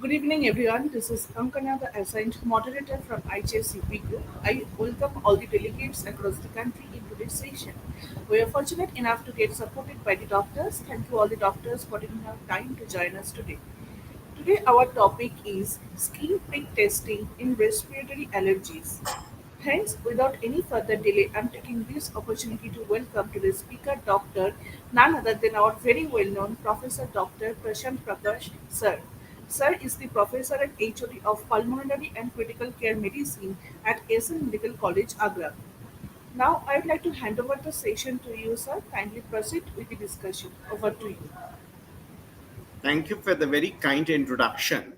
Good evening, everyone. This is Ankana, the assigned moderator from IJCP Group. I welcome all the delegates across the country in today's session. We are fortunate enough to get supported by the doctors. Thank you, all the doctors, for taking out time to join us today. Today, our topic is skin prick testing in respiratory allergies. Hence, without any further delay, I'm taking this opportunity to welcome today's speaker, Dr. none other than our very well-known Professor Dr. Prashant Prakash, Sir. Sir is the Professor and HOD of Pulmonary and Critical Care Medicine at SN Medical College, Agra. Now, I'd like to hand over the session to you, sir. Kindly proceed with the discussion. Over to you. Thank you for the very kind introduction.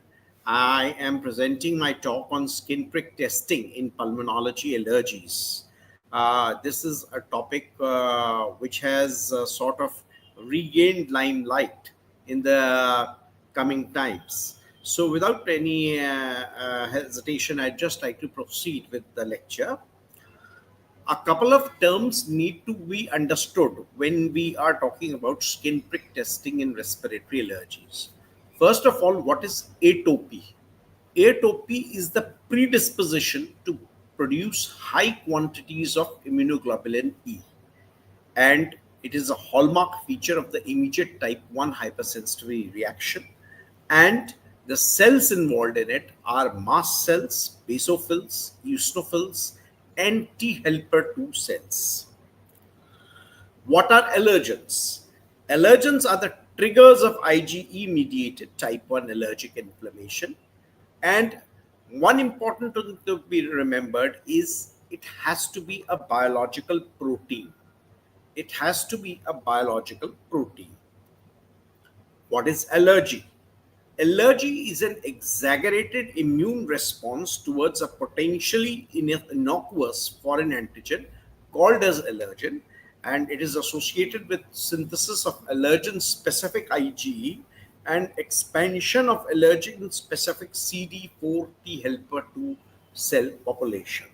I am presenting my talk on skin prick testing in pulmonology allergies. This is a topic which has sort of regained limelight in the coming times. So, without any hesitation, I'd just like to proceed with the lecture. A couple of terms need to be understood when we are talking about skin prick testing in respiratory allergies. First of all, what is atopy? Atopy is the predisposition to produce high quantities of immunoglobulin E, and it is a hallmark feature of the immediate type 1 hypersensitivity reaction. And the cells involved in it are mast cells, basophils, eosinophils, and T helper 2 cells. What are allergens? Allergens are the triggers of IgE mediated type 1 allergic inflammation. And one important thing to be remembered is it has to be a biological protein. It has to be a biological protein. What is allergy? Allergy is an exaggerated immune response towards a potentially innocuous foreign antigen called as allergen, and it is associated with synthesis of allergen specific IgE and expansion of allergen specific CD4 T helper 2 cell population.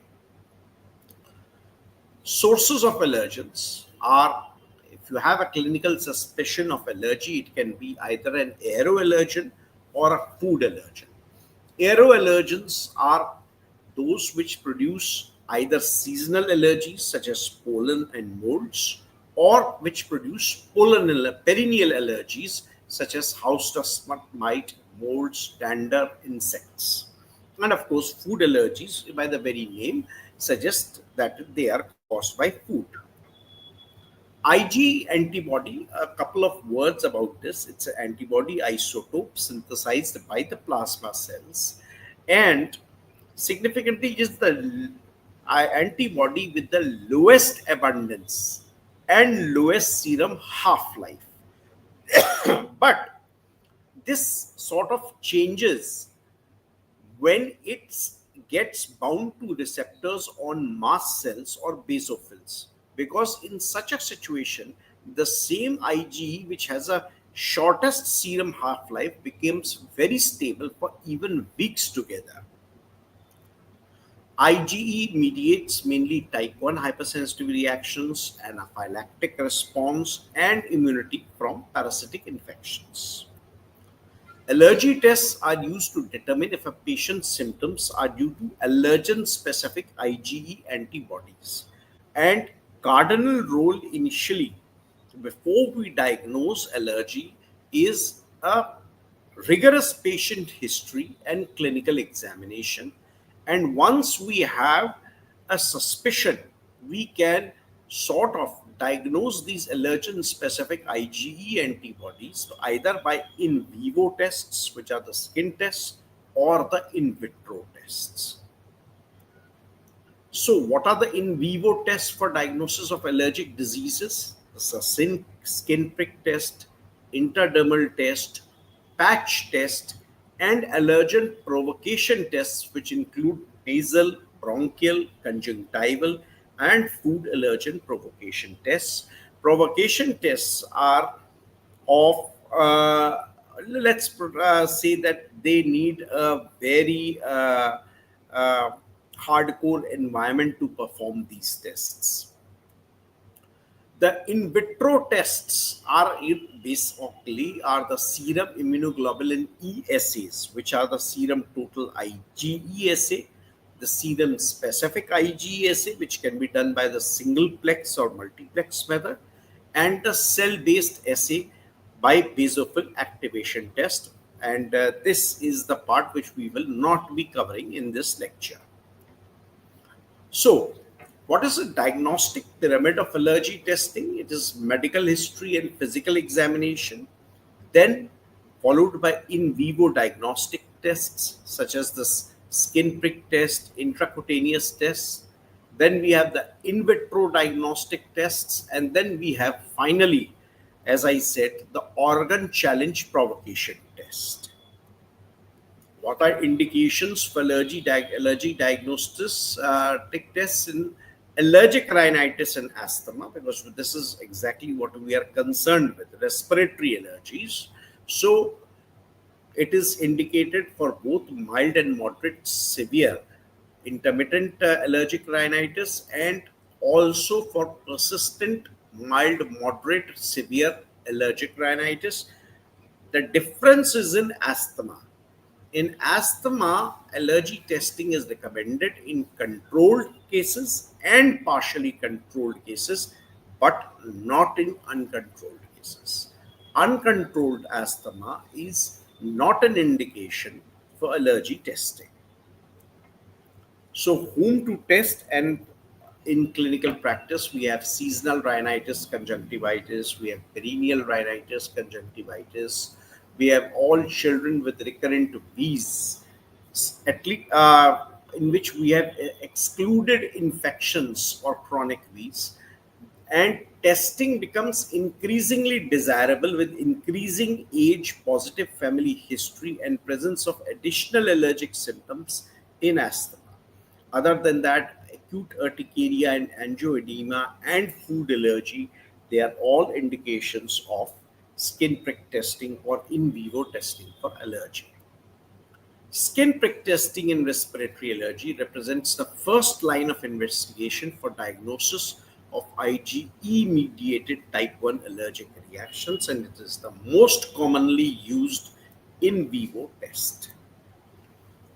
Sources of allergens are, if you have a clinical suspicion of allergy, it can be either an aeroallergen or a food allergen. Aeroallergens are those which produce either seasonal allergies such as pollen and molds, or which produce perennial allergies such as house dust mite, molds, dander, insects. And of course, food allergies, by the very name, suggest that they are caused by food. IgE antibody, a couple of words about this. It's an antibody isotope synthesized by the plasma cells, and significantly is the antibody with the lowest abundance and lowest serum half-life. But this sort of changes when it gets bound to receptors on mast cells or basophils, because in such a situation the same IgE which has a shortest serum half-life becomes very stable for even weeks together. IgE mediates mainly type 1 hypersensitivity reactions, anaphylactic response, and immunity from parasitic infections. Allergy tests are used to determine if a patient's symptoms are due to allergen specific IgE antibodies. And cardinal role initially, before we diagnose allergy, is a rigorous patient history and clinical examination. And once we have a suspicion, we can sort of diagnose these allergen specific IgE antibodies either by in vivo tests, which are the skin tests, or the in vitro tests. So, what are the in vivo tests for diagnosis of allergic diseases? This is a skin prick test, intradermal test, patch test, and allergen provocation tests, which include nasal, bronchial, conjunctival, and food allergen provocation tests. Provocation tests are of, let's say that they need a very hardcore environment to perform these tests. The in vitro tests are basically are the serum immunoglobulin E assays, which are the serum total IgE assay, the serum specific IgE assay, which can be done by the singleplex or multiplex method, and the cell-based assay by basophil activation test. And this is the part which we will not be covering in this lecture. So, what is a diagnostic pyramid of allergy testing? It is medical history and physical examination, then followed by in vivo diagnostic tests such as the skin prick test, intracutaneous tests. Then we have the in vitro diagnostic tests, and then we have finally, as I said, the organ challenge provocation test. What are indications for allergy diagnosis tests in allergic rhinitis and asthma? Because this is exactly what we are concerned with, respiratory allergies. So it is indicated for both mild and moderate severe intermittent allergic rhinitis, and also for persistent mild moderate severe allergic rhinitis. The difference is in asthma. In asthma, allergy testing is recommended in controlled cases and partially controlled cases, but not in uncontrolled cases. Uncontrolled asthma is not an indication for allergy testing. So, whom to test? And in clinical practice, we have seasonal rhinitis conjunctivitis, we have perennial rhinitis conjunctivitis, we have all children with recurrent wheeze, at least in which we have excluded infections or chronic wheeze. And testing becomes increasingly desirable with increasing age, positive family history, and presence of additional allergic symptoms in asthma. Other than that, acute urticaria and angioedema and food allergy, they are all indications of skin prick testing or in vivo testing for allergy. Skin prick testing in respiratory allergy represents the first line of investigation for diagnosis of IgE mediated type 1 allergic reactions, and it is the most commonly used in vivo test.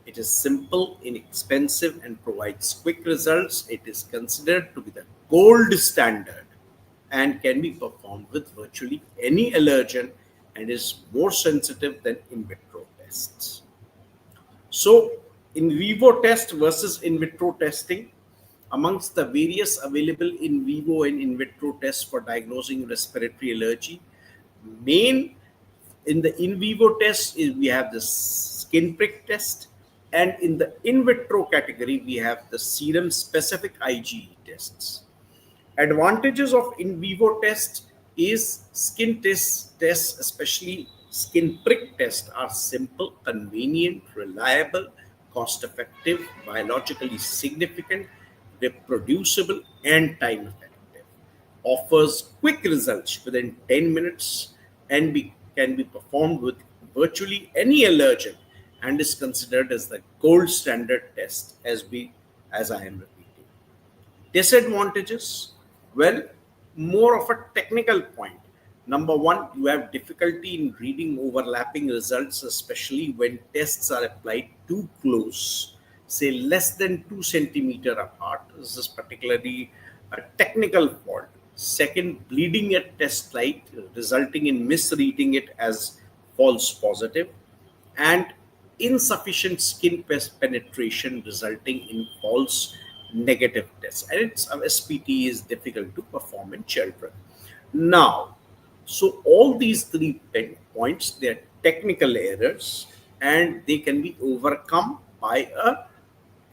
It is simple, inexpensive, and provides quick results. It is considered to be the gold standard and can be performed with virtually any allergen and is more sensitive than in vitro tests. So, in vivo test versus in vitro testing, amongst the various available in vivo and in vitro tests for diagnosing respiratory allergy, main in the in vivo test is we have the skin prick test, and in the in vitro category we have the serum specific IgE tests. Advantages of in vivo test is skin tests, especially skin prick test, are simple, convenient, reliable, cost effective, biologically significant, reproducible, and time effective. Offers quick results within 10 minutes and can be performed with virtually any allergen and is considered as the gold standard test as I am repeating. Disadvantages? Well, more of a technical point. Number one, you have difficulty in reading overlapping results, especially when tests are applied too close, say less than 2 centimeter apart. This is particularly a technical fault. Second, bleeding at test site, resulting in misreading it as false positive, and insufficient skin penetration resulting in false negative tests. And its SPT is difficult to perform in children. Now, so all these three points, they are technical errors and they can be overcome by a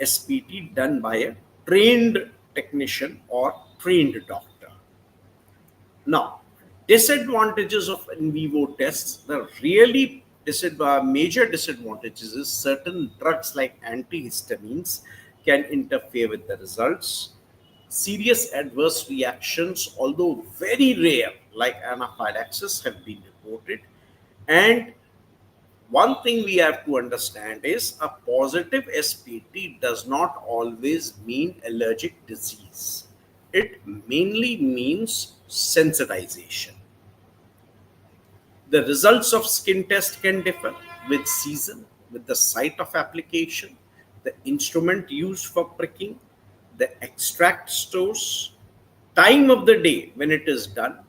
SPT done by a trained technician or trained doctor. Now, disadvantages of in vivo tests, the really major disadvantages is certain drugs like antihistamines can interfere with the results. Serious adverse reactions, although very rare, like anaphylaxis, have been reported. And one thing we have to understand is a positive SPT does not always mean allergic disease. It mainly means sensitization. The results of skin test can differ with season, with the site of application, the instrument used for pricking, the extract source, time of the day when it is done,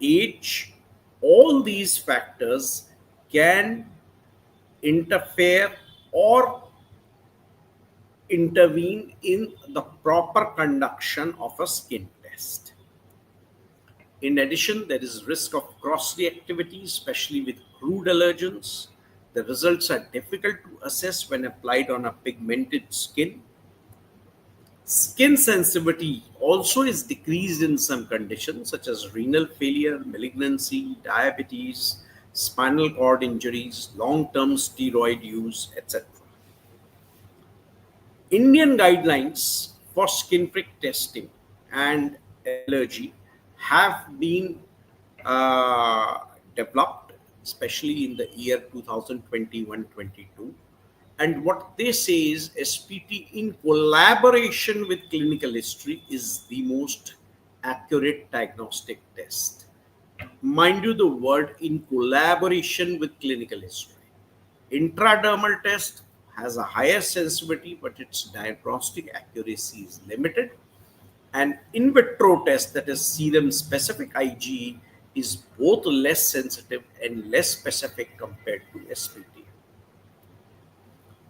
age. All these factors can interfere or intervene in the proper conduction of a skin test. In addition, there is risk of cross-reactivity, especially with crude allergens. The results are difficult to assess when applied on a pigmented skin. Skin sensitivity also is decreased in some conditions such as renal failure, malignancy, diabetes, spinal cord injuries, long-term steroid use, etc. Indian guidelines for skin prick testing and allergy have been uh, developed, especially in the year 2021-22. And what they say is SPT in collaboration with clinical history is the most accurate diagnostic test. Mind you, the word in collaboration with clinical history. Intradermal test has a higher sensitivity, but its diagnostic accuracy is limited. An in vitro test, that is serum specific IgE, is both less sensitive and less specific compared to SPT.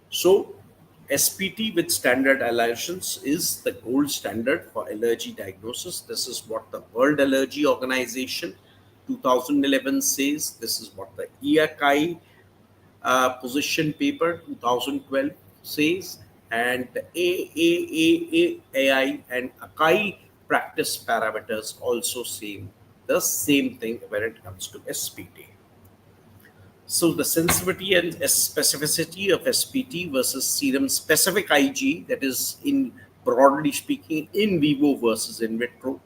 So, SPT with standard allergens is the gold standard for allergy diagnosis. This is what the World Allergy Organization 2011 says. This is what the EACI position paper 2012 says, and the AAAI and ACAI practice parameters also say the same thing when it comes to SPT. So the sensitivity and specificity of SPT versus serum specific Ig, that is in broadly speaking in vivo versus in vitro.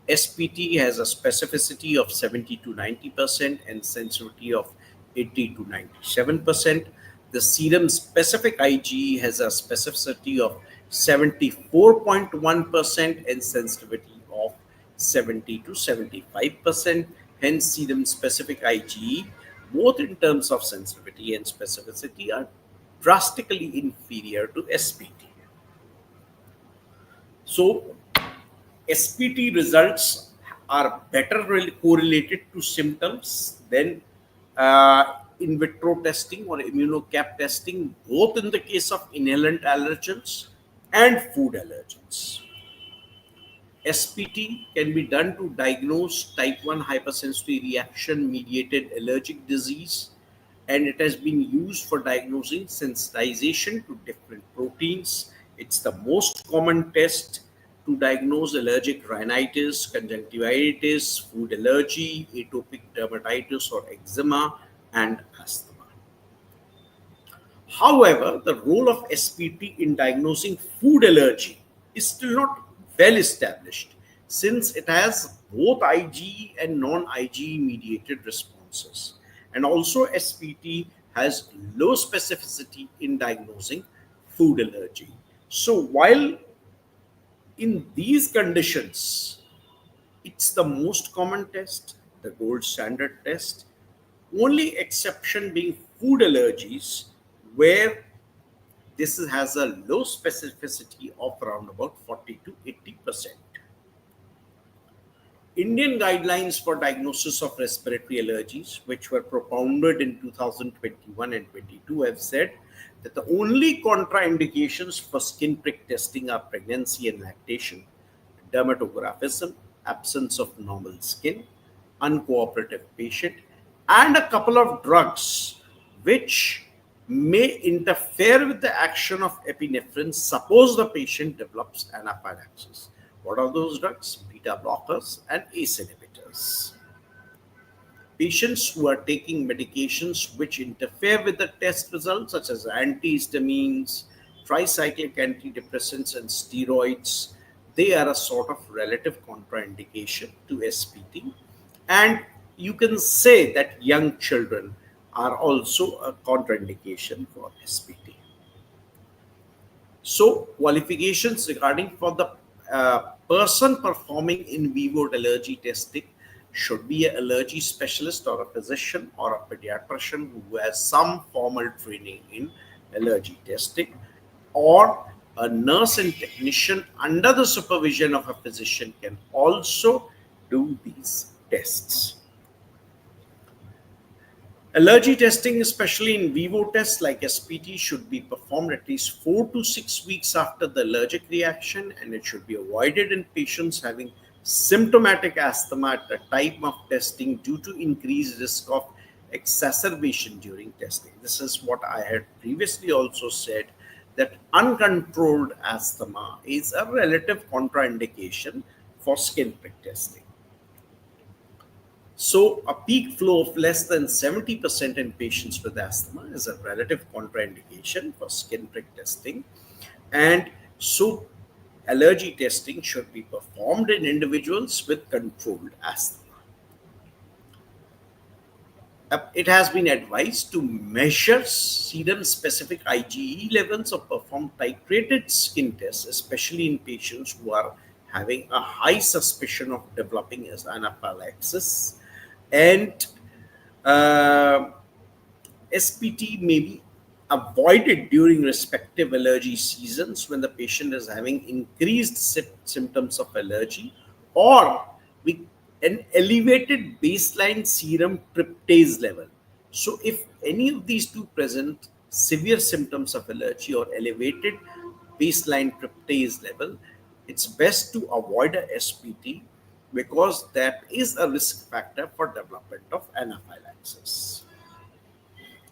SPT has a specificity of 70 to 90% and sensitivity of 80 to 97%. The serum specific Ig has a specificity of 74.1% and sensitivity of 70 to 75%. Hence, serum specific IgE, both in terms of sensitivity and specificity, are drastically inferior to SPT. So, SPT results are better correlated to symptoms than in vitro testing or immunocap testing, both in the case of inhalant allergens and food allergens. SPT can be done to diagnose type 1 hypersensitivity reaction mediated allergic disease, and it has been used for diagnosing sensitization to different proteins. It's the most common test to diagnose allergic rhinitis, conjunctivitis, food allergy, atopic dermatitis or eczema, and asthma. However, the role of SPT in diagnosing food allergy is still not well established since it has both IgE and non IgE mediated responses. And also, SPT has low specificity in diagnosing food allergy. So, while in these conditions, it's the most common test, the gold standard test, only exception being food allergies, where this has a low specificity of around about 40 to 80%. Indian guidelines for diagnosis of respiratory allergies, which were propounded in 2021 and 22, have said that the only contraindications for skin prick testing are pregnancy and lactation, dermatographism, absence of normal skin, uncooperative patient, and a couple of drugs which may interfere with the action of epinephrine. Suppose the patient develops anaphylaxis. What are those drugs? Beta blockers and ACE inhibitors. Patients who are taking medications which interfere with the test results, such as antihistamines, tricyclic antidepressants, and steroids, they are a sort of relative contraindication to SPT. And you can say that young children are also a contraindication for SPT. So, qualifications regarding for the A person performing in vivo allergy testing should be an allergy specialist or a physician or a pediatrician who has some formal training in allergy testing, or a nurse and technician under the supervision of a physician can also do these tests. Allergy testing, especially in vivo tests like SPT, should be performed at least 4 to 6 weeks after the allergic reaction, and it should be avoided in patients having symptomatic asthma at the time of testing due to increased risk of exacerbation during testing. This is what I had previously also said, that uncontrolled asthma is a relative contraindication for skin prick testing. So, a peak flow of less than 70% in patients with asthma is a relative contraindication for skin prick testing. And so, allergy testing should be performed in individuals with controlled asthma. It has been advised to measure serum specific IgE levels or perform titrated skin tests, especially in patients who are having a high suspicion of developing as anaphylaxis. And uh, SPT may be avoided during respective allergy seasons when the patient is having increased symptoms of allergy, or with an elevated baseline serum tryptase level. So, if any of these two present severe symptoms of allergy or elevated baseline tryptase level, it's best to avoid a SPT because that is a risk factor for development of anaphylaxis.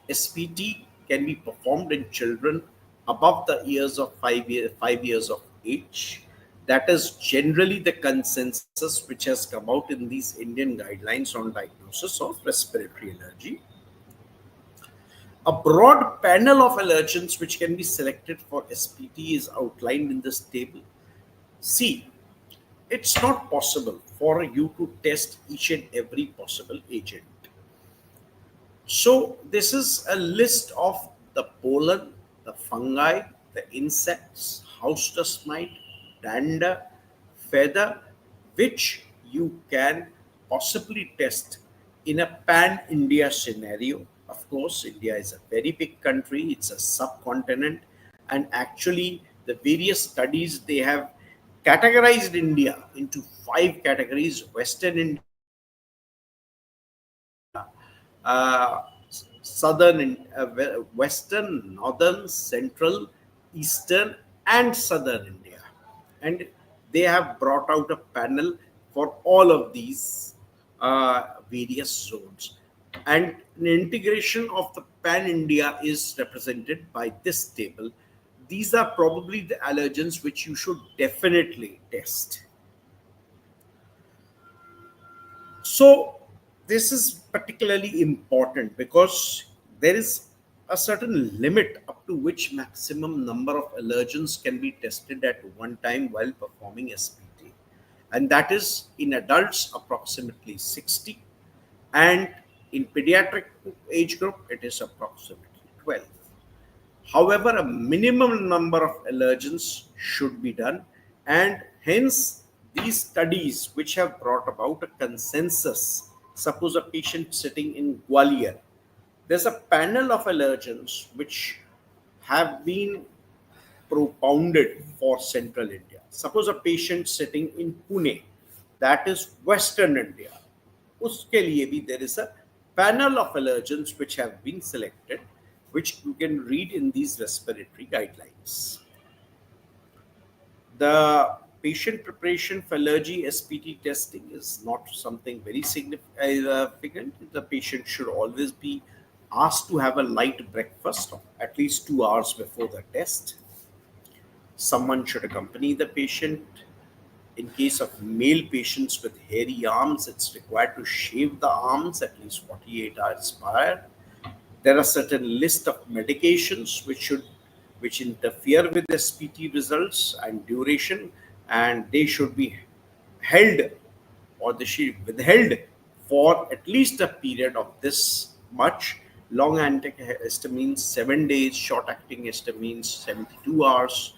SPT can be performed in children above the years of 5 years of age. That is generally the consensus which has come out in these Indian guidelines on diagnosis of respiratory allergy. A broad panel of allergens which can be selected for SPT is outlined in this table. See, it's not possible for you to test each and every possible agent. So, this is a list of the pollen, the fungi, the insects, house dust mite, dander, feather, which you can possibly test in a pan India scenario. Of course, India is a very big country, it's a subcontinent, and actually, the various studies they have categorized India into five categories: Western India, uh, western, northern, central, eastern, and southern India. And they have brought out a panel for all of these various zones. And an integration of the pan India is represented by this table. These are probably the allergens which you should definitely test. So, this is particularly important because there is a certain limit up to which maximum number of allergens can be tested at one time while performing SPT. And that is in adults approximately 60, and in pediatric age group it is approximately 12. However, a minimum number of allergens should be done, and hence these studies which have brought about a consensus. Suppose a patient sitting in Gwalior, there's a panel of allergens which have been propounded for central India. Suppose a patient sitting in Pune, that is Western India. उसके लिए भी there is a panel of allergens which have been selected, which you can read in these respiratory guidelines. The patient preparation for allergy SPT testing is not something very significant. The patient should always be asked to have a light breakfast at least 2 hours before the test. Someone should accompany the patient. In case of male patients with hairy arms, it's required to shave the arms at least 48 hours prior. There are certain list of medications which interfere with SPT results and duration, and they should be held, or they should be withheld for at least a period of this much. Long acting histamines 7 days, short acting histamines 72 hours.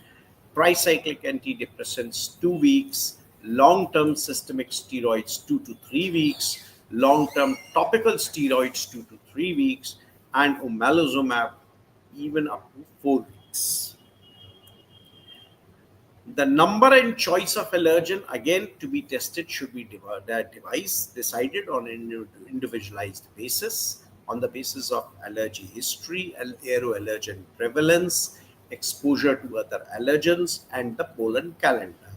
tricyclic antidepressants 2 weeks, long-term systemic steroids 2 to 3 weeks, long-term topical steroids 2 to 3 weeks, and omalizumab even up to 4 weeks. The number and choice of allergen again to be tested should be device decided on an individualized basis on the basis of allergy history, aeroallergen prevalence, exposure to other allergens, and the pollen calendar.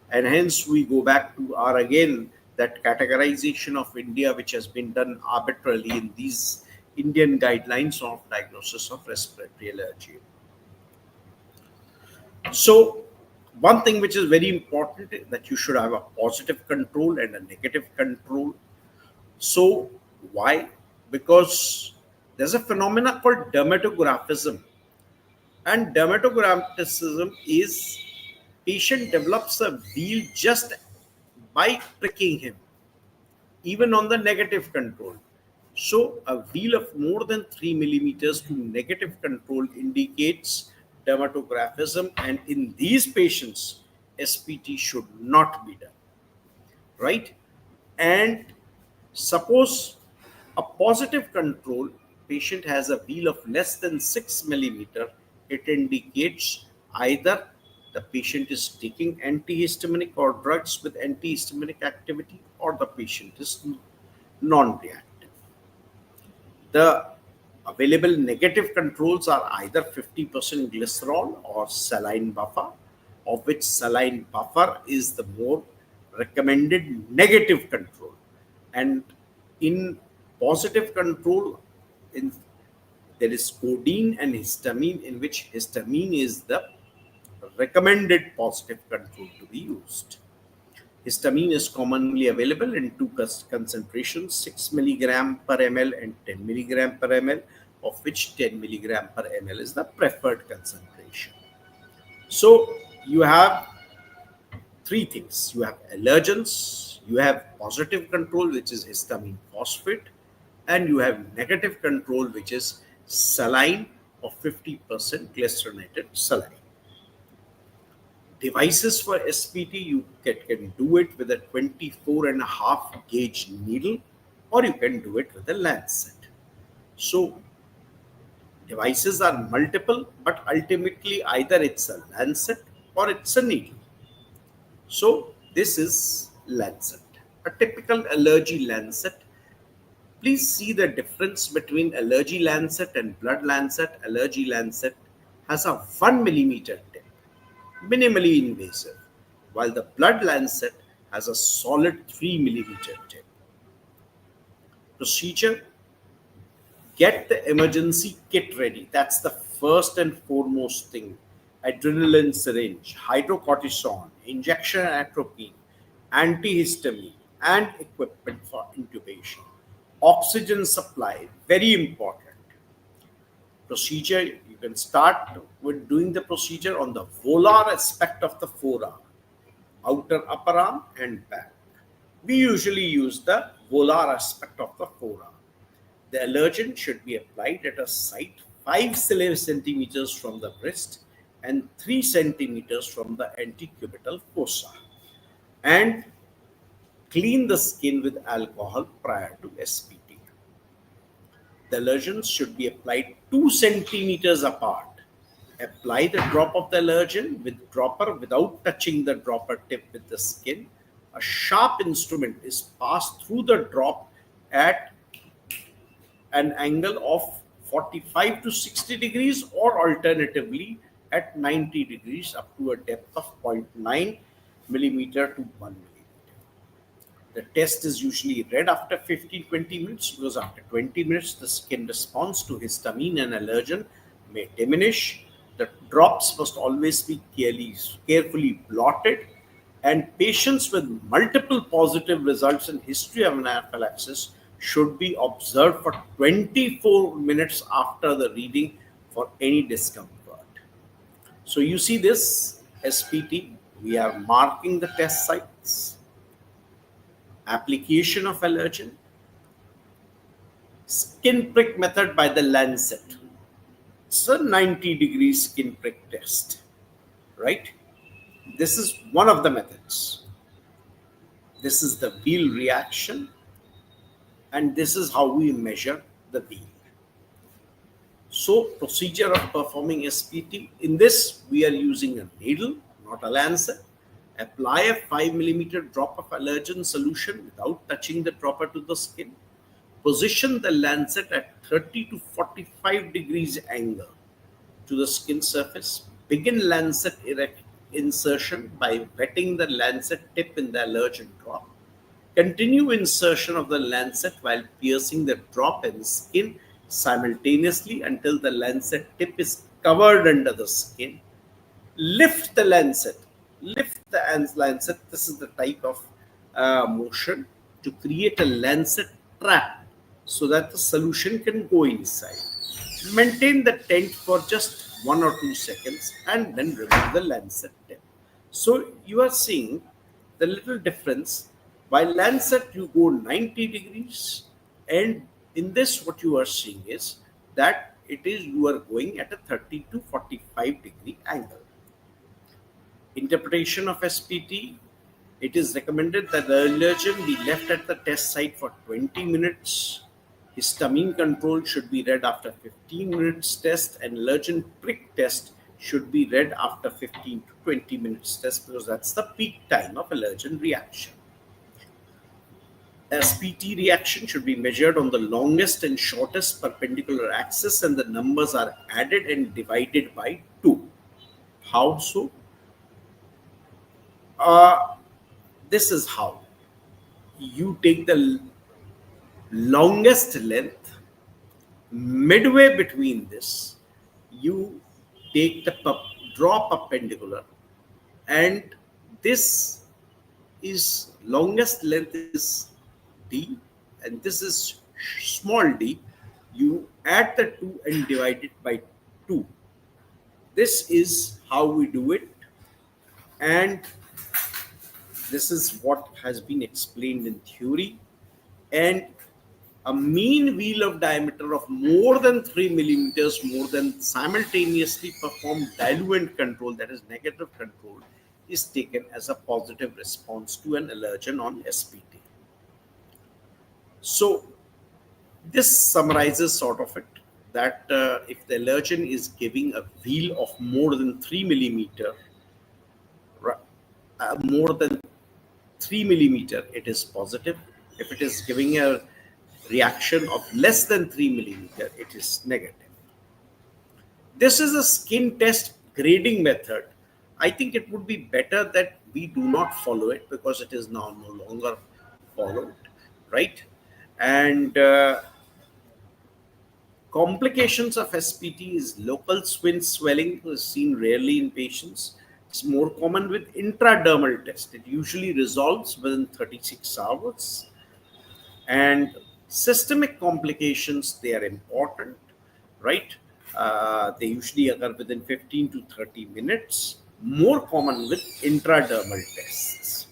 And hence we go back to our again that categorization of India, which has been done arbitrarily in these Indian guidelines of diagnosis of respiratory allergy. So, one thing which is very important is that you should have a positive control and a negative control. So, why? Because there's a phenomena called dermatographism, and dermatographism is patient develops a wheal just by pricking him, even on the negative control. So, a wheel of more than 3 millimeters to negative control indicates dermatographism, and in these patients, SPT should not be done, right? And suppose a positive control patient has a wheel of less than 6 millimeter, it indicates either the patient is taking antihistaminic or drugs with antihistaminic activity, or the patient is non-reactive. The available negative controls are either 50% glycerol or saline buffer, of which saline buffer is the more recommended negative control. And in positive control, in, there is codeine and histamine, in which histamine is the recommended positive control to be used. Histamine is commonly available in two concentrations, 6 milligram per ml and 10 milligram per ml, of which 10 milligram per ml is the preferred concentration. So you have three things. You have allergens, you have positive control, which is histamine phosphate, and you have negative control, which is saline or 50% glycerinated saline. Devices for SPT, you can do it with a 24.5 gauge needle, or you can do it with a lancet. So devices are multiple, but ultimately either it's a lancet or it's a needle. So this is lancet, a typical allergy lancet. Please see the difference between allergy lancet and blood lancet. Allergy lancet has a 1 millimeter tip, minimally invasive, while the blood lancet has a solid 3 millimeter tip. Procedure: get the emergency kit ready. That's the first and foremost thing. Adrenaline syringe, hydrocortisone, injection atropine, antihistamine, and equipment for intubation. Oxygen supply, very important. Procedure: you can start with doing the procedure on the volar aspect of the forearm, outer upper arm, and back. We usually use the volar aspect of the forearm. The allergen should be applied at a site 5 centimeters from the wrist and 3 centimeters from the antecubital fossa, and clean the skin with alcohol prior to SPT. The allergens should be applied 2 centimeters apart. Apply the drop of the allergen with dropper without touching the dropper tip with the skin. A sharp instrument is passed through the drop at an angle of 45 to 60 degrees, or alternatively at 90 degrees up to a depth of 0.9 millimeter to 1 millimeter. The test is usually read after 15-20 minutes, because after 20 minutes the skin response to histamine and allergen may diminish. The drops must always be carefully blotted, and patients with multiple positive results in history of anaphylaxis should be observed for 24 minutes after the reading for any discomfort. So you see this SPT, we are marking the test sites, application of allergen, skin prick method by the lancet. It's a 90-degree skin prick test, right? This is one of the methods. This is the wheel reaction, and this is how we measure the wheel. So, procedure of performing SPT. In this, we are using a needle, not a lancet. Apply a 5 millimeter drop of allergen solution without touching the dropper to the skin. Position the lancet at 30 to 45 degrees angle to the skin surface. Begin lancet insertion by wetting the lancet tip in the allergen drop. Continue insertion of the lancet while piercing the drop in skin simultaneously until the lancet tip is covered under the skin. Lift the lancet. Lift the lancet. This is the type of motion to create a lancet trap so that the solution can go inside. Maintain the tent for just 1 or 2 seconds and then remove the lancet tip. So you are seeing the little difference. While lancet you go 90 degrees, and in this what you are seeing is that it is you are going at a 30 to 45-degree angle. Interpretation of SPT. It is recommended that the allergen be left at the test site for 20 minutes. Histamine control should be read after 15 minutes test, and allergen prick test should be read after 15 to 20 minutes test, because that's the peak time of allergen reaction. SPT reaction should be measured on the longest and shortest perpendicular axis, and the numbers are added and divided by 2. How so? This is how. You take the longest length, midway between this, you take the draw perpendicular, and this is longest length is D, and this is small d. You add the 2 and divide it by 2. This is how we do it, and this is what has been explained in theory. And a mean wheel of diameter of more than 3 millimeters more than simultaneously performed diluent control, that is negative control, is taken as a positive response to an allergen on SPT. So this summarizes sort of it, that if the allergen is giving a wheel of more than 3 millimeter, more than 3 millimeter, it is positive. If it is giving a reaction of less than 3 millimeter, it is negative. This is a skin test grading method. I think it would be better that we do not follow it, because it is now no longer followed, right? And complications of SPT is local swelling, is seen rarely in patients. It's more common with intradermal test. It usually resolves within 36 hours. And systemic complications, they are important, right? They usually occur within 15 to 30 minutes, more common with intradermal tests.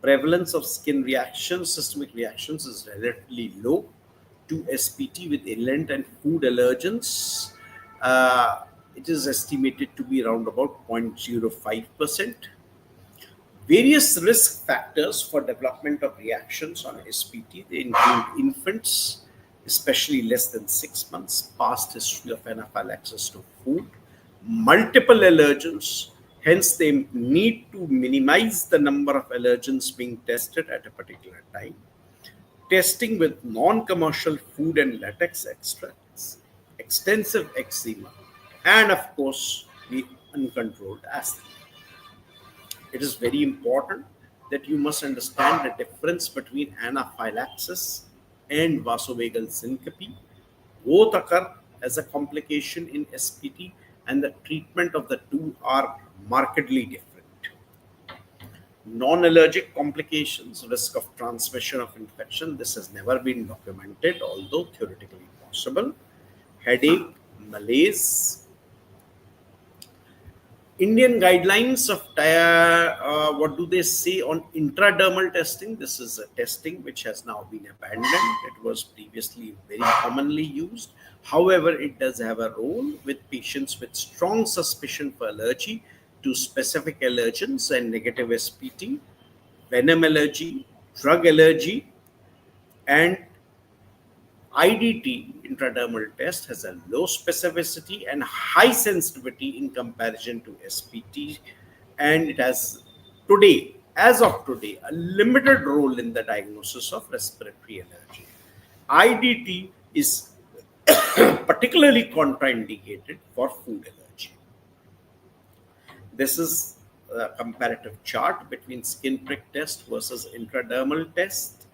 Prevalence of skin reactions, systemic reactions, is relatively low to SPT with inland and food allergens. It is estimated to be around about 0.05%. Various risk factors for development of reactions on SPT, they include infants, especially less than 6 months, past history of anaphylaxis to food, multiple allergens. Hence, they need to minimize the number of allergens being tested at a particular time. Testing with non-commercial food and latex extracts, extensive eczema, and of course, the uncontrolled asthma. It is very important that you must understand the difference between anaphylaxis and vasovagal syncope. Both occur as a complication in SPT, and the treatment of the two are markedly different. Non-allergic complications, risk of transmission of infection, this has never been documented, although theoretically possible. Headache, malaise. Indian guidelines of what do they say on intradermal testing? This is a testing which has now been abandoned. It was previously very commonly used. However, it does have a role with patients with strong suspicion for allergy. to specific allergens and negative SPT, venom allergy, drug allergy, and IDT intradermal test has a low specificity and high sensitivity in comparison to SPT, and it has today, as of today, a limited role in the diagnosis of respiratory allergy. IDT is particularly contraindicated for food allergy. This is a comparative chart between skin prick test versus intradermal test.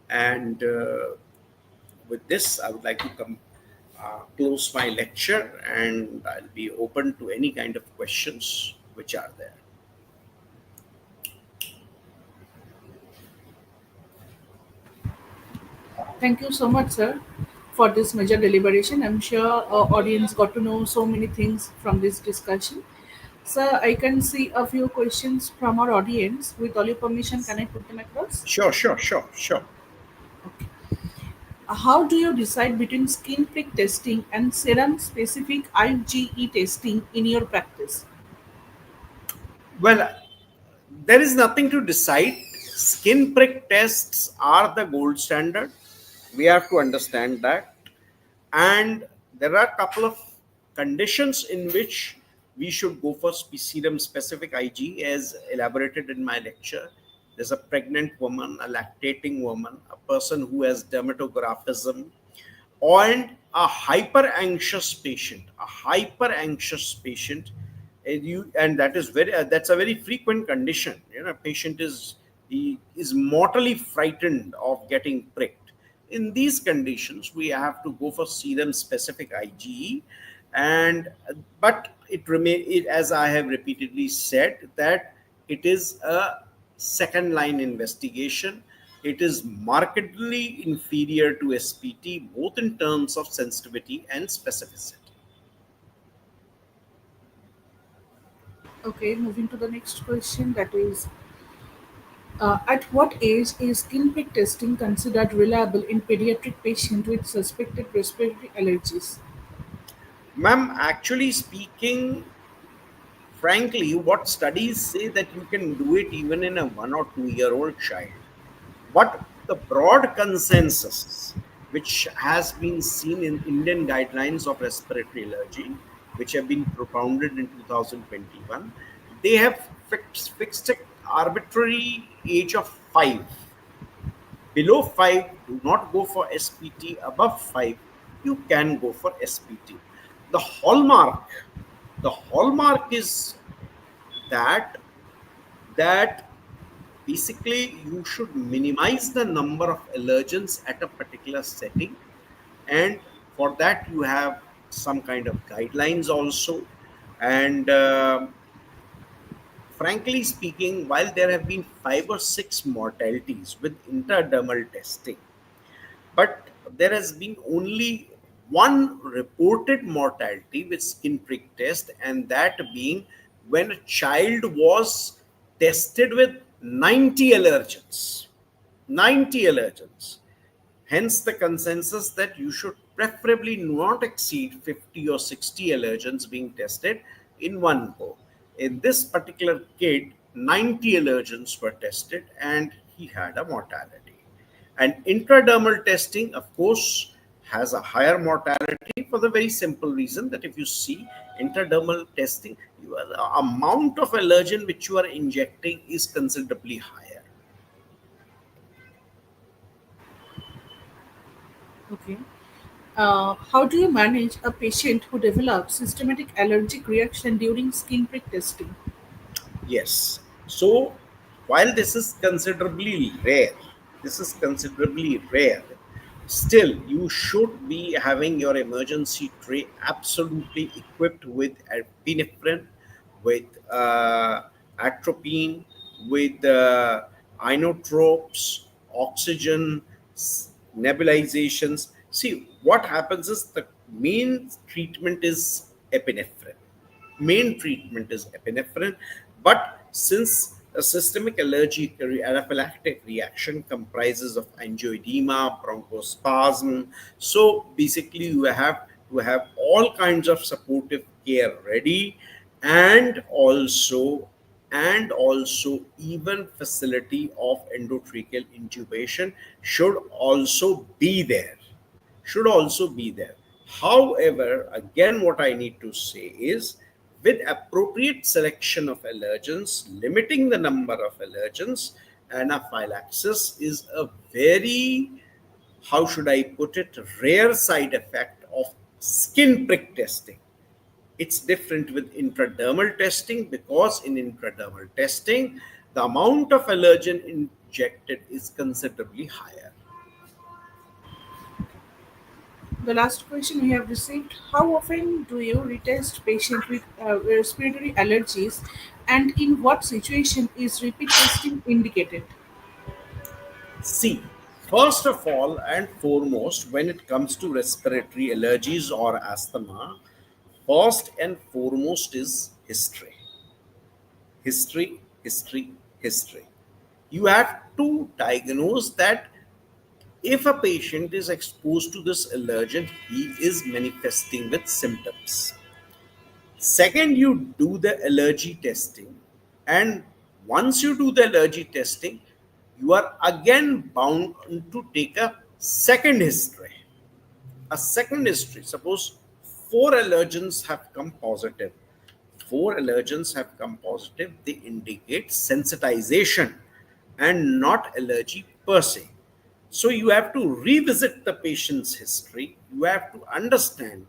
And with this, I would like to close my lecture, and I'll be open to any kind of questions which are there. Thank you so much, sir, for this major deliberation. I'm sure our audience got to know so many things from this discussion. Sir, I can see a few questions from our audience. With all your permission, can I put them across? Sure, sure, sure, sure. Okay. How do you decide between skin prick testing and serum specific IgE testing in your practice? Well, there is nothing to decide. Skin prick tests are the gold standard. We have to understand that. And there are a couple of conditions in which we should go for serum specific IG, as elaborated in my lecture. There's a pregnant woman, a lactating woman, a person who has dermatographism, and a hyper anxious patient, and that is very that's a very frequent condition. Patient is mortally frightened of getting pricked. In these conditions, we have to go for serum specific IgE, and but as I have repeatedly said, that it is a second line investigation. It is markedly inferior to SPT, both in terms of sensitivity and specificity. Okay, moving to the next question, that is, at what age is skin prick testing considered reliable in pediatric patients with suspected respiratory allergies? Ma'am, actually speaking, frankly, what studies say that you can do it even in a 1 or 2 year old child. But the broad consensus, which has been seen in Indian guidelines of respiratory allergy, which have been propounded in 2021, they have fixed an arbitrary age of 5. Below 5, do not go for SPT. Above 5, you can go for SPT. The hallmark, the hallmark is that that basically you should minimize the number of allergens at a particular setting, and for that you have some kind of guidelines also. And frankly speaking, while there have been 5 or 6 mortalities with intradermal testing, but there has been only one reported mortality with skin prick test, and that being when a child was tested with 90 allergens. 90 allergens. Hence, the consensus that you should preferably not exceed 50 or 60 allergens being tested in one go. In this particular kid, 90 allergens were tested and he had a mortality. And intradermal testing, of course, has a higher mortality for the very simple reason that if you see intradermal testing, the amount of allergen which you are injecting is considerably higher. Okay. How do you manage a patient who develops systematic allergic reaction during skin prick testing? Yes. So while this is considerably rare, still you should be having your emergency tray absolutely equipped with epinephrine, with atropine, with inotropes, oxygen, nebulizations. See, what happens is the main treatment is epinephrine. Main treatment is epinephrine, but since a systemic allergic anaphylactic reaction comprises of angioedema, bronchospasm, so basically you have to have all kinds of supportive care ready. and also even facility of endotracheal intubation should also be there. However, again, what I need to say is, with appropriate selection of allergens, limiting the number of allergens, anaphylaxis is a very, how should I put it, rare side effect of skin prick testing. It's different with intradermal testing, because in intradermal testing, the amount of allergen injected is considerably higher. The last question we have received: how often do you retest patient with respiratory allergies, and in what situation is repeat testing indicated? See, first of all and foremost, when it comes to respiratory allergies or asthma, first and foremost is history. History, history, history. You have to diagnose that if a patient is exposed to this allergen, he is manifesting with symptoms. Second, you do the allergy testing. And once you do the allergy testing, you are again bound to take a second history. A second history. Suppose four allergens have come positive. Four allergens have come positive, they indicate sensitization and not allergy per se. So you have to revisit the patient's history. You have to understand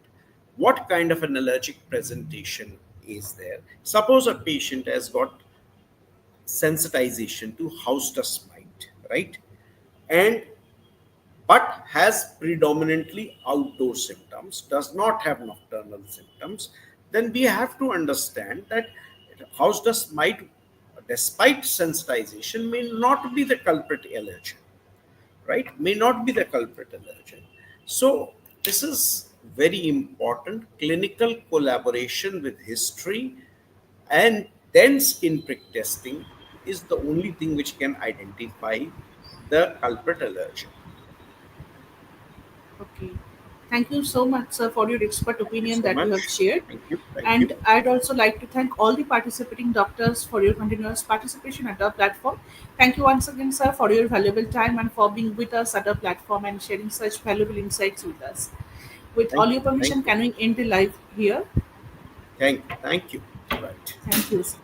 what kind of an allergic presentation is there. Suppose a patient has got sensitization to house dust mite, right? And but has predominantly outdoor symptoms, does not have nocturnal symptoms, then we have to understand that house dust mite, despite sensitization, may not be the culprit allergen, right? May not be the culprit allergen. So, this is very important. Clinical collaboration with history and then skin prick testing is the only thing which can identify the culprit allergen. Okay. Thank you so much, sir, for your expert Thank you opinion so that you have much. shared. Thank you. Thank And you. I'd also like to thank all the participating doctors for your continuous participation at our platform. Thank you once again, sir, for your valuable time and for being with us at our platform and sharing such valuable insights with us. With all Thank your you. Thank permission, you. can we end the live here? Thank you. Thank you. Right. Thank you, sir.